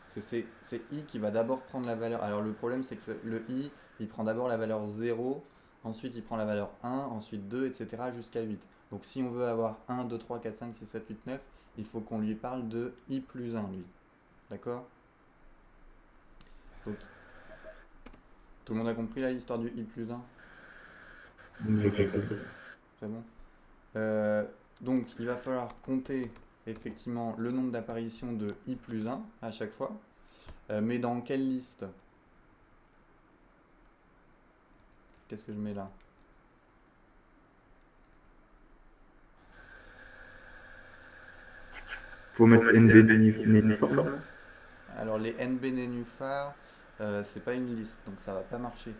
Parce que c'est i qui va d'abord prendre la valeur. Alors le problème c'est que le i, il prend d'abord la valeur 0, ensuite il prend la valeur 1, ensuite 2, etc. jusqu'à 8. Donc si on veut avoir 1, 2, 3, 4, 5, 6, 7, 8, 9, il faut qu'on lui parle de i plus 1 lui. D'accord? Donc, tout le monde a compris là l'histoire du i plus 1? C'est bon. Donc il va falloir compter effectivement le nombre d'apparitions de i plus 1 à chaque fois. Mais dans quelle liste? Qu'est-ce que je mets là? Faut mettre NB nénuphar. Alors les NB nénuphars, c'est pas une liste, donc ça va pas marcher.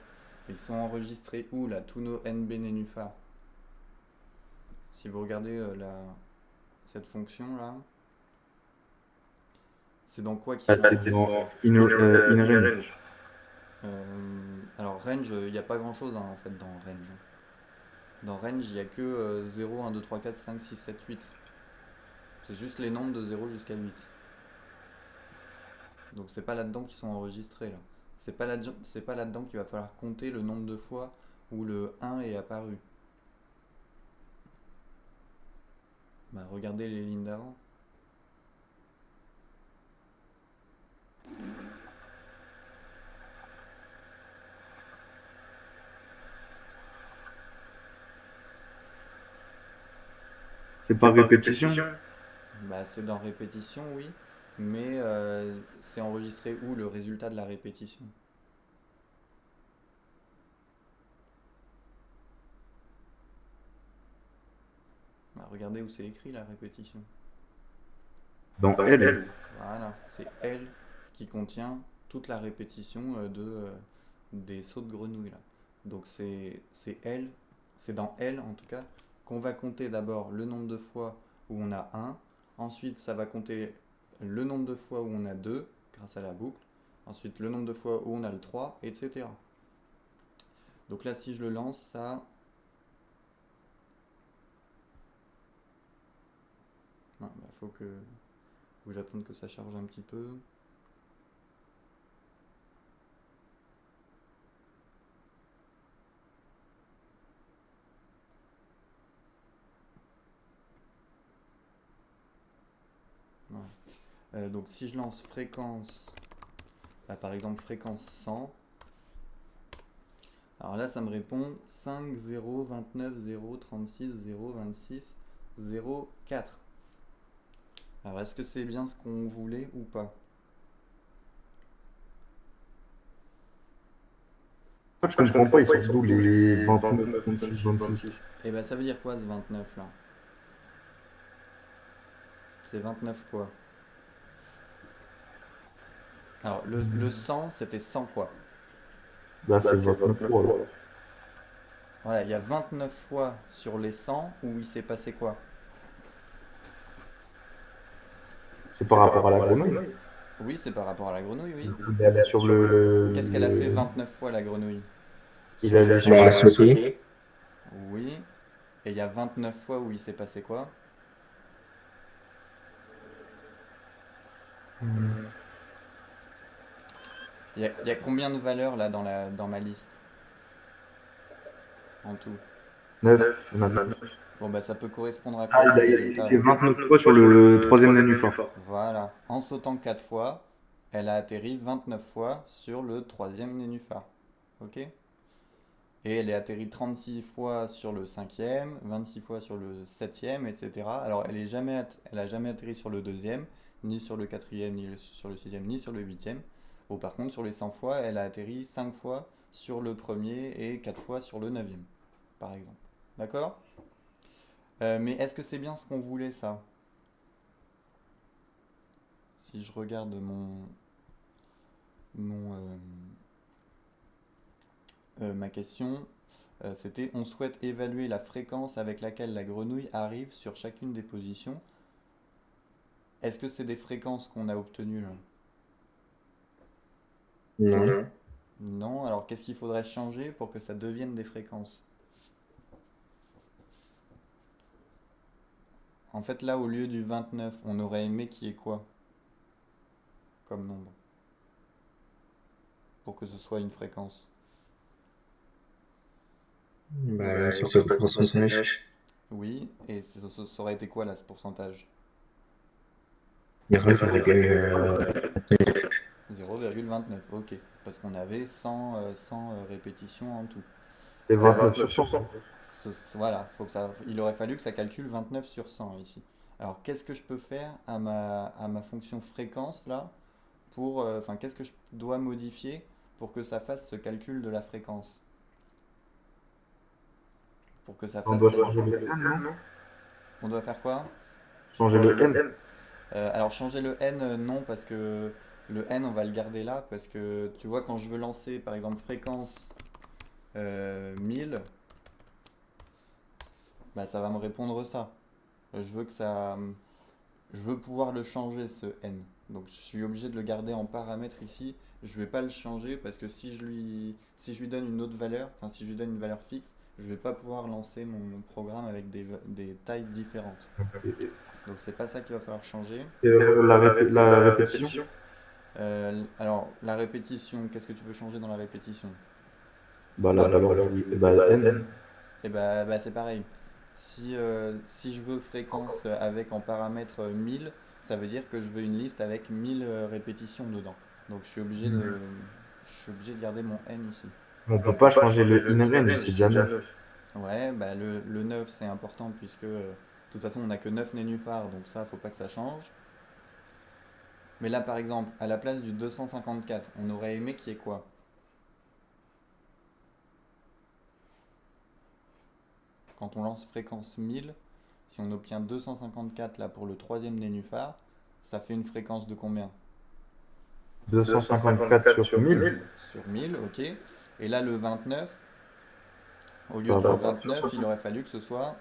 Ils sont enregistrés où là, tous nos NB nénuphars? Si vous regardez cette fonction là, c'est dans quoi qu'ils sont? C'est dans in range. Alors range, il n'y a pas grand chose en fait dans range. Dans range, il n'y a que 0, 1, 2, 3, 4, 5, 6, 7, 8. C'est juste les nombres de 0 jusqu'à 8. Donc c'est pas là-dedans qu'ils sont enregistrés là. C'est pas là-dedans qu'il va falloir compter le nombre de fois où le 1 est apparu. Bah, regardez les lignes d'avant. C'est par répétition. Bah, c'est dans répétition, oui. Mais c'est enregistré où le résultat de la répétition? Bah, regardez où c'est écrit la répétition. Dans L. Voilà, c'est L qui contient toute la répétition des sauts de grenouille là. Donc c'est L, c'est dans L en tout cas, qu'on va compter d'abord le nombre de fois où on a 1, ensuite ça va compter le nombre de fois où on a 2 grâce à la boucle, ensuite le nombre de fois où on a le 3, etc. Donc là si je le lance, ça... Non, bah, faut que j'attende que ça charge un petit peu. Voilà. Donc si je lance fréquence, bah, par exemple fréquence 100, alors là ça me répond 5, 0, 29, 0, 36, 0, 26, 0, 4. Alors est-ce que c'est bien ce qu'on voulait ou pas? Je comprends pas, ils sont d'où les 29, 36, 26. Et bah ça veut dire quoi ce 29 là? C'est 29 quoi? Alors le 100 c'était 100 quoi? Là, c'est 29 fois. Voilà, il y a 29 fois sur les 100 où il s'est passé quoi? C'est par rapport à la grenouille. Oui, c'est par rapport à la grenouille, oui. Il est allé sur Qu'est-ce qu'elle a fait 29 fois la grenouille? Il est allé sur Bah, la... sauter. Oui. Et il y a 29 fois où il s'est passé quoi? Il y a combien de valeurs là dans ma liste en tout? 9. On a 9. Bon, bah ça peut correspondre à Ah, quoi ce il résultat était là? 29 fois sur le troisième nénuphar. Voilà. En sautant 4 fois, elle a atterri 29 fois sur le troisième nénuphar. Ok? Et elle est atterrie 36 fois sur le cinquième, 26 fois sur le septième, etc. Alors elle a jamais atterri sur le deuxième, ni sur le quatrième, sur le sixième, ni sur le huitième. Bon, par contre, sur les 100 fois, elle a atterri 5 fois sur le premier et 4 fois sur le neuvième, par exemple. D'accord? Mais est-ce que c'est bien ce qu'on voulait, ça? Si je regarde mon, ma question, c'était on souhaite évaluer la fréquence avec laquelle la grenouille arrive sur chacune des positions. Est-ce que c'est des fréquences qu'on a obtenues là? Non. Non, alors qu'est-ce qu'il faudrait changer pour que ça devienne des fréquences? En fait, là, au lieu du 29, on aurait aimé qu'il y ait quoi comme nombre pour que ce soit une fréquence? Bah, une sorte de pourcentage. Oui, et ça aurait été quoi là, ce pourcentage? 0,29. 0,29, ok. Parce qu'on avait 100 répétitions en tout. C'est Alors, 29 sur 100. voilà, il aurait fallu que ça calcule 29 sur 100 ici. Alors, qu'est-ce que je peux faire à ma fonction fréquence là enfin, qu'est-ce que je dois modifier pour que ça fasse ce calcul de la fréquence? Pour que ça On fasse. doit changer le n, non? On doit faire quoi? Changer le n. Alors, changer le n, non, parce que le n, on va le garder là, parce que tu vois, quand je veux lancer par exemple fréquence 1000, bah, ça va me répondre ça. Je veux que ça. Je veux pouvoir le changer ce n. Donc je suis obligé de le garder en paramètre ici. Je vais pas le changer parce que si je lui donne une autre valeur, enfin si je lui donne une valeur fixe, je vais pas pouvoir lancer mon programme avec des tailles différentes. Donc c'est pas ça qu'il va falloir changer. C'est la répétition. Alors la répétition, qu'est-ce que tu veux changer dans la répétition? Bah, la valeur bah, n. Et bah, c'est pareil. Si je veux fréquence avec en paramètre 1000, ça veut dire que je veux une liste avec 1000 répétitions dedans. Donc je suis obligé de garder mon n ici. On peut pas changer le in range, c'est déjà 9. Ouais, bah le 9 c'est important puisque de toute façon on n'a que 9 nénuphars, donc ça faut pas que ça change. Mais là par exemple, à la place du 254, on aurait aimé qu'il y ait quoi? Quand on lance fréquence 1000, si on obtient 254 là pour le troisième nénuphar, ça fait une fréquence de combien? 254 sur 1000. Sur 1000, ok. Et là le 29, au lieu Ça du va. 29, il aurait fallu que ce soit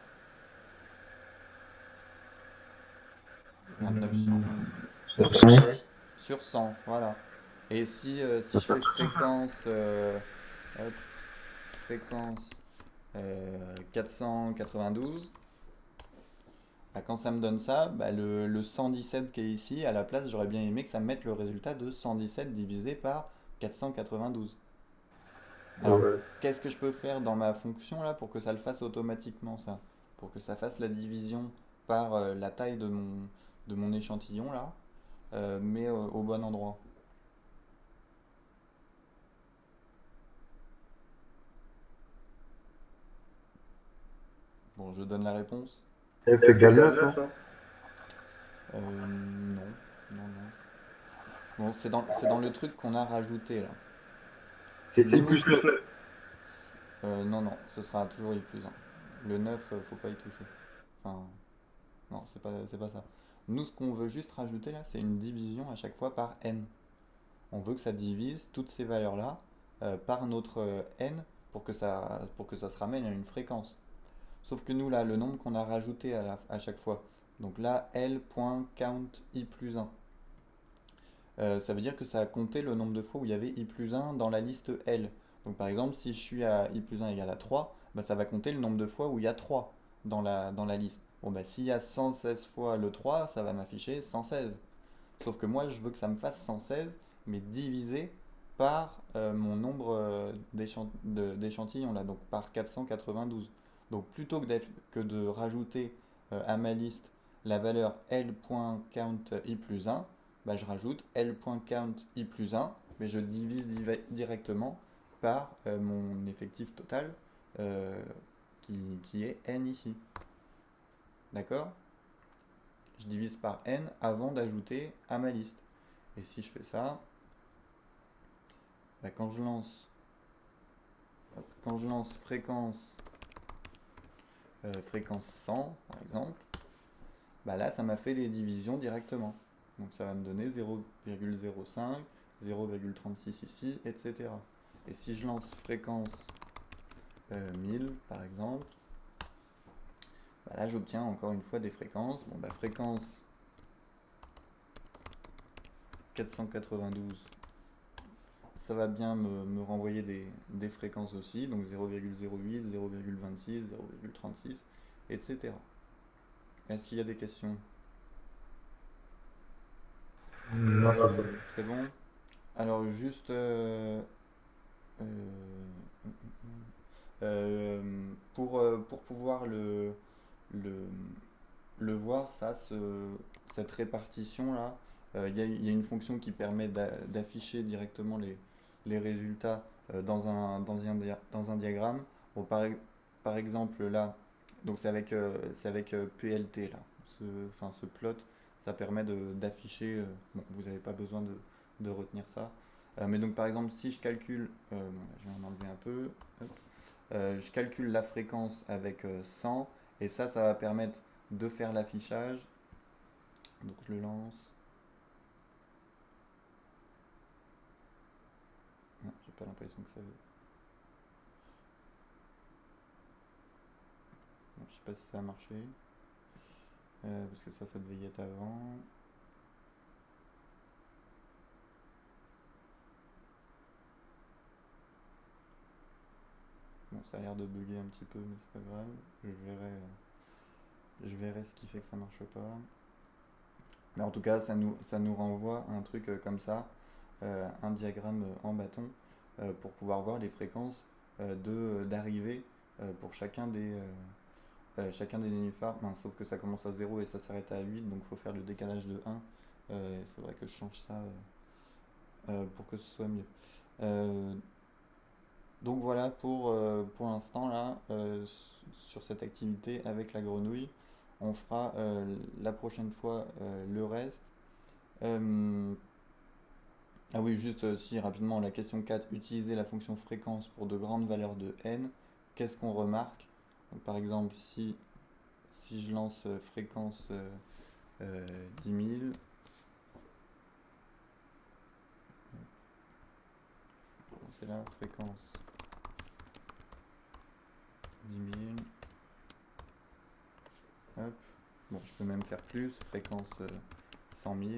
29 Sur 100. sur 100, voilà. Et si je fais hop, fréquence 492, bah, quand ça me donne ça, bah, le 117 qui est ici, à la place, j'aurais bien aimé que ça me mette le résultat de 117 divisé par 492. Alors, qu'est-ce que je peux faire dans ma fonction là pour que ça le fasse automatiquement ça? Pour que ça fasse la division par la taille de mon échantillon là, mais au bon endroit. Bon, je donne la réponse. F égale 9, hein. Non, non, non. Bon, c'est dans le truc qu'on a rajouté là. C'est I plus 9. Non, non, ce sera toujours I plus 1. Le 9, faut pas y toucher. Enfin, non, c'est pas ça. Nous, ce qu'on veut juste rajouter là, c'est une division à chaque fois par n. On veut que ça divise toutes ces valeurs-là par notre n pour que ça se ramène à une fréquence. Sauf que nous, là, le nombre qu'on a rajouté à chaque fois, donc là, L.count i plus 1, ça veut dire que ça a compté le nombre de fois où il y avait i plus 1 dans la liste L. Donc par exemple, si je suis à i plus 1 égale à 3, bah, ça va compter le nombre de fois où il y a 3 dans la liste. Bon, bah, s'il y a 116 fois le 3, ça va m'afficher 116. Sauf que moi, je veux que ça me fasse 116, mais divisé par mon nombre d'échantillons, là, donc par 492. Donc plutôt que de rajouter à ma liste la valeur L.count i plus 1, bah, je rajoute L.count i plus 1, mais je divise directement par mon effectif total euh, qui est n ici. D'accord? Je divise par n avant d'ajouter à ma liste. Et si je fais ça, bah, quand je lance fréquence 100 par exemple, bah là ça m'a fait les divisions directement. Donc ça va me donner 0,05, 0,36 ici, etc. Et si je lance fréquence 1000 par exemple, bah là j'obtiens encore une fois des fréquences. Bon, bah, fréquence 492, ça va bien me renvoyer des fréquences aussi, donc 0,08, 0,26, 0,36, etc. Est-ce qu'il y a des questions? Non, c'est bon. C'est bon? Alors juste euh, pour pouvoir le, le voir, cette répartition-là, il y a une fonction qui permet d'afficher directement les résultats dans un diagramme. Bon, par exemple, là, donc c'est avec PLT, là. Ce plot, ça permet d'afficher. Bon, vous n'avez pas besoin de retenir ça. Mais donc, par exemple, si je calcule. Bon, là, je vais en enlever un peu. Hop. Je calcule la fréquence avec 100 et ça va permettre de faire l'affichage. Donc je le lance. Non, j'ai pas l'impression que ça veut. Non, je sais pas si ça a marché. Parce que ça devait y être avant. Bon, ça a l'air de bugger un petit peu, mais c'est pas grave. Je verrai ce qui fait que ça marche pas. Mais en tout cas, ça nous renvoie à un truc comme ça, un diagramme en bâton, pour pouvoir voir les fréquences d'arrivée pour chacun des nénuphars. Ben, sauf que ça commence à 0 et ça s'arrête à 8, donc il faut faire le décalage de 1. Il faudrait que je change ça pour que ce soit mieux. Euh, donc voilà pour l'instant là, sur cette activité avec la grenouille. On fera la prochaine fois le reste. Euh, ah oui, juste si rapidement, la question 4, utiliser la fonction fréquence pour de grandes valeurs de n. Qu'est-ce qu'on remarque? Donc, par exemple, si je lance fréquence 10 000, c'est là, fréquence 10 000, hop, bon, je peux même faire plus, fréquence 100 000.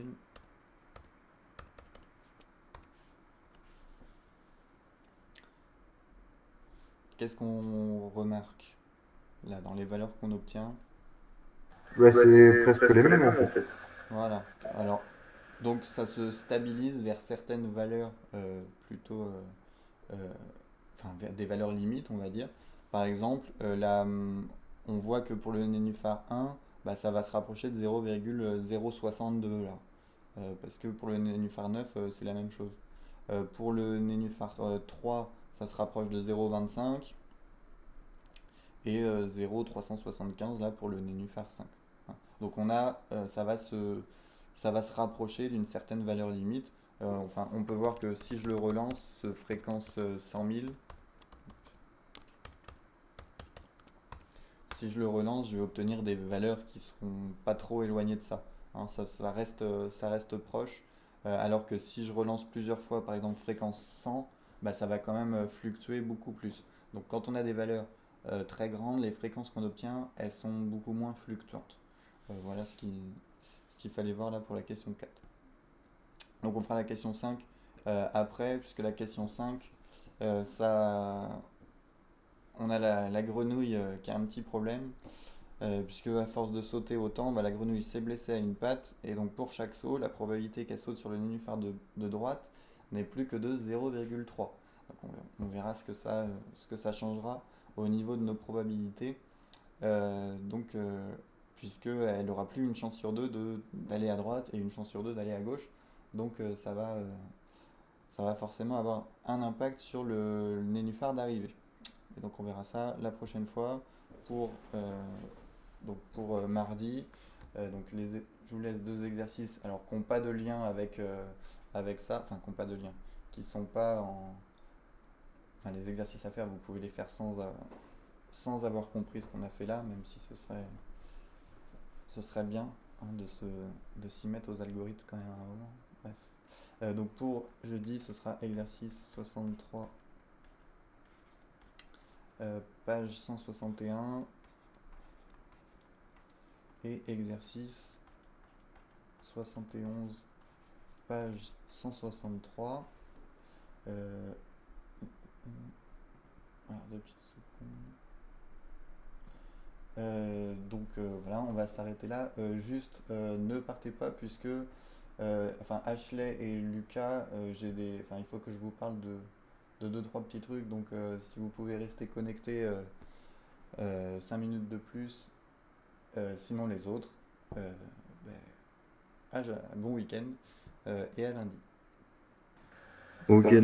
Qu'est-ce qu'on remarque là dans les valeurs qu'on obtient? Ouais, c'est presque les mêmes en fait. Voilà. Alors, donc ça se stabilise vers certaines valeurs plutôt, euh, enfin vers des valeurs limites, on va dire. Par exemple, on voit que pour le nénuphar 1, bah, ça va se rapprocher de 0,062 là. Parce que pour le nénuphar 9, c'est la même chose. Pour le nénuphar 3, ça se rapproche de 0,25 et 0,375 là pour le nénuphar 5. Hein. Donc ça va se rapprocher d'une certaine valeur limite. Enfin, on peut voir que si je le relance, fréquence 100 000, si je le relance, je vais obtenir des valeurs qui seront pas trop éloignées de ça. Hein, ça reste proche. Alors que si je relance plusieurs fois, par exemple fréquence 100, bah, ça va quand même fluctuer beaucoup plus. Donc quand on a des valeurs très grandes, les fréquences qu'on obtient, elles sont beaucoup moins fluctuantes. Voilà ce qu'il fallait voir là pour la question 4. Donc on fera la question 5 après, puisque la question 5, on a la grenouille qui a un petit problème, puisque à force de sauter autant, bah, la grenouille s'est blessée à une patte, et donc pour chaque saut, la probabilité qu'elle saute sur le nénuphar de droite n'est plus que de 0,3. Donc on verra ce que ça changera au niveau de nos probabilités. Puisqu'elle n'aura plus une chance sur deux d'aller à droite et une chance sur deux d'aller à gauche. Donc ça va forcément avoir un impact sur le nénuphar d'arrivée. Et donc on verra ça la prochaine fois pour, mardi. Je vous laisse deux exercices alors qui n'ont pas de lien avec ça, enfin qui n'ont pas de lien, qui sont pas en... Enfin, les exercices à faire, vous pouvez les faire sans avoir compris ce qu'on a fait là, même si ce serait bien hein, de s'y mettre aux algorithmes quand même à un moment. Bref. Donc pour jeudi, ce sera exercice 63, page 161, et exercice 71, page 163. Alors, deux petites secondes. Voilà, on va s'arrêter là. Juste, ne partez pas puisque Ashley et Lucas, il faut que je vous parle de deux trois petits trucs. Donc, si vous pouvez rester connectés 5 minutes de plus, sinon les autres, bon week-end et à lundi. Ok.